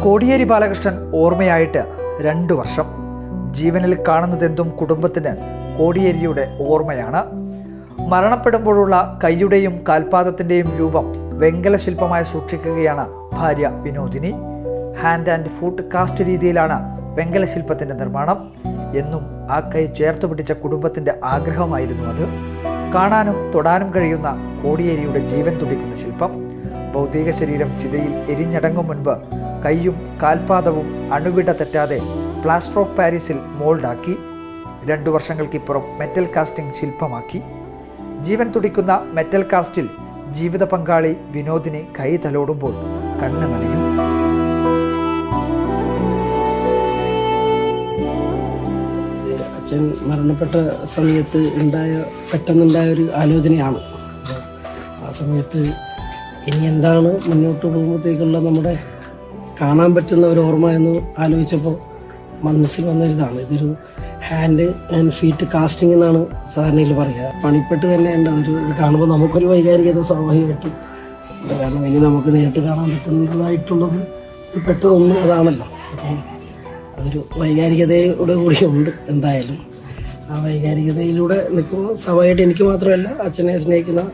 കോടിയേരി ബാലകൃഷ്ണൻ ഓർമ്മയായിട്ട് 2 വർഷം. ജീവനിൽ കാണുന്നതെന്തും കുടുംബത്തിന് കോടിയേരിയുടെ ഓർമ്മയാണ്. മരണപ്പെടുമ്പോഴുള്ള കൈയുടെയും കാൽപാദത്തിൻ്റെയും രൂപം വെങ്കല ശില്പമായി സൂക്ഷിക്കുകയാണ് ഭാര്യ Vinodini. Hand and foot cast രീതിയിലാണ് വെങ്കല ശില്പത്തിൻ്റെ നിർമ്മാണം. എന്നും ആ കൈ ചേർത്തു പിടിച്ച കുടുംബത്തിൻ്റെ ആഗ്രഹമായിരുന്നു അത്. കാണാനും തൊടാനും കഴിയുന്ന കോടിയേരിയുടെ ജീവൻ തുടിക്കുന്ന ശില്പം. ഭൗതിക ശരീരം ചിതയിൽ എരിഞ്ഞടങ്ങും മുൻപ് കൈയും കാൽപാദവും അണുവിട തെറ്റാതെ പ്ലാസ്റ്റർ ഓഫ് പാരീസിൽ മോൾഡാക്കി 2 വർഷങ്ങൾക്കിപ്പുറം മെറ്റൽ കാസ്റ്റിംഗ് ശില്പമാക്കി. ജീവൻ തുടിക്കുന്ന മെറ്റൽ കാസ്റ്റിൽ ജീവിത പങ്കാളി വിനോദിനി കൈ തലോടുമ്പോൾ കണ്ണ് നനയും. അച്ഛൻ മരണപ്പെട്ട സമയത്ത് പെട്ടെന്നുണ്ടായ ഒരു ആലോചനയാണ്. ആ സമയത്ത് ഇനി എന്താണ് മുന്നോട്ട് പോകുമ്പോഴത്തേക്കുള്ള നമ്മുടെ കാണാൻ പറ്റുന്ന ഒരു ഓർമ്മ എന്ന് ആലോചിച്ചപ്പോൾ മനസ്സിൽ വന്നൊരിതാണ്. ഇതൊരു ഹാൻഡ് ആൻഡ് ഫീറ്റ് കാസ്റ്റിംഗ് എന്നാണ് സാധാരണയിൽ പറയുക. പണിപ്പെട്ട് തന്നെ ഉണ്ട്. ഇത് കാണുമ്പോൾ നമുക്കൊരു വൈകാരികത സ്വാഭാവികമായിട്ടും. കാരണം ഇനി നമുക്ക് നേരിട്ട് കാണാൻ പറ്റുന്നതായിട്ടുള്ളത് പെട്ടതൊന്നും അതാണല്ലോ. അപ്പം അതൊരു വൈകാരികതയോടെ കൂടി ഉണ്ട്. എന്തായാലും ആ വൈകാരികതയിലൂടെ നിൽക്കുമ്പോൾ സ്വാഭാവികമായിട്ട് എനിക്ക് മാത്രമല്ല അച്ഛനെ സ്നേഹിക്കുന്ന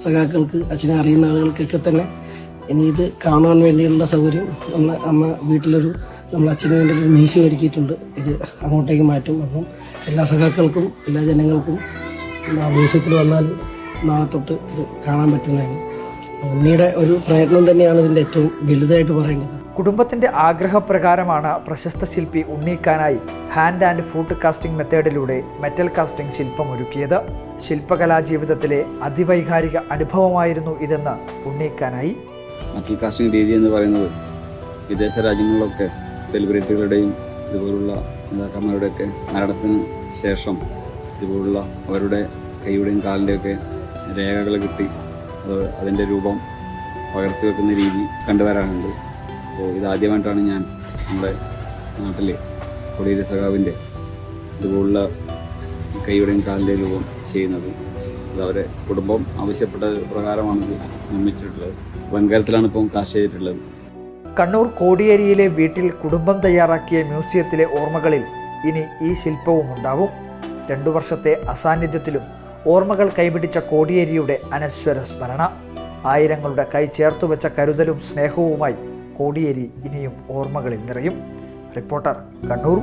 സഖാക്കൾക്ക്, അച്ഛനെ അറിയുന്ന ആളുകൾക്കൊക്കെ തന്നെ ഇനി ഇത് കാണാൻ വേണ്ടിയുള്ള സൗകര്യം അമ്മ വീട്ടിലൊരു നമ്മൾ അച്ഛന് വേണ്ടി ഒരു മ്യൂസിയം ഒരുക്കിയിട്ടുണ്ട്. ഇത് അങ്ങോട്ടേക്ക് മാറ്റും. അപ്പം എല്ലാ സഖാക്കൾക്കും എല്ലാ ജനങ്ങൾക്കും മ്യൂസിയത്തിൽ വന്നാൽ നാളെ തൊട്ട് ഇത് കാണാൻ പറ്റുന്നതാണ്. ഉണ്ണിയുടെ ഒരു പ്രയത്നം തന്നെയാണ് ഇതിൻ്റെ ഏറ്റവും വലുതായിട്ട് പറയേണ്ടത്. കുടുംബത്തിൻ്റെ ആഗ്രഹപ്രകാരമാണ് പ്രശസ്ത ശില്പി ഉണ്ണിക്കാനായി ഹാൻഡ് ആൻഡ് ഫുട്ട് കാസ്റ്റിംഗ് മെത്തേഡിലൂടെ മെറ്റൽ കാസ്റ്റിംഗ് ശില്പം ഒരുക്കിയത്. ശില്പകലാ ജീവിതത്തിലെ അതിവൈകാരിക അനുഭവമായിരുന്നു ഇതെന്ന് ഉണ്ണിക്കാനായി. മെറ്റൽ കാസ്റ്റിംഗ് രീതി എന്ന് പറയുന്നത് വിദേശ രാജ്യങ്ങളിലൊക്കെ സെലിബ്രിറ്റികളുടെയും ഇതുപോലുള്ള നേതാക്കന്മാരുടെയൊക്കെ മരണത്തിന് ശേഷം ഇതുപോലുള്ള അവരുടെ കൈയുടെയും കാലിൻ്റെയൊക്കെ രേഖകൾ കിട്ടി അതിൻ്റെ രൂപം പകർത്തി വെക്കുന്ന രീതി കണ്ടുവരാറുണ്ട്. അപ്പോൾ ഇതാദ്യമായിട്ടാണ് ഞാൻ നമ്മുടെ നാട്ടിൽ കോടിയേരി സഖാവിൻ്റെ ഇതുപോലുള്ള കൈയുടെയും കാലിൻ്റെയും രൂപം ചെയ്യുന്നത്. അത് അവരെ കുടുംബം ആവശ്യപ്പെട്ട പ്രകാരമാണിത് നിർമ്മിച്ചിട്ടുള്ളത്. വെങ്കലത്തിലാണ് ഇപ്പം കാസ്റ്റ് ചെയ്തിട്ടുള്ളത്. കണ്ണൂർ കോടിയേരിയിലെ വീട്ടിൽ കുടുംബം തയ്യാറാക്കിയ മ്യൂസിയത്തിലെ ഓർമ്മകളിൽ ഇനി ഈ ശില്പവും ഉണ്ടാവും. 2 വർഷത്തെ അസാന്നിധ്യത്തിലും ഓർമ്മകൾ കൈപിടിച്ച കോടിയേരിയുടെ അനശ്വര സ്മരണ. ആയിരങ്ങളുടെ കൈ ചേർത്തുവെച്ച കരുതലും സ്നേഹവുമായി കോടിയേരി ഇനിയും ഓർമ്മകളിൽ നിറയും. റിപ്പോർട്ടർ, കണ്ണൂർ.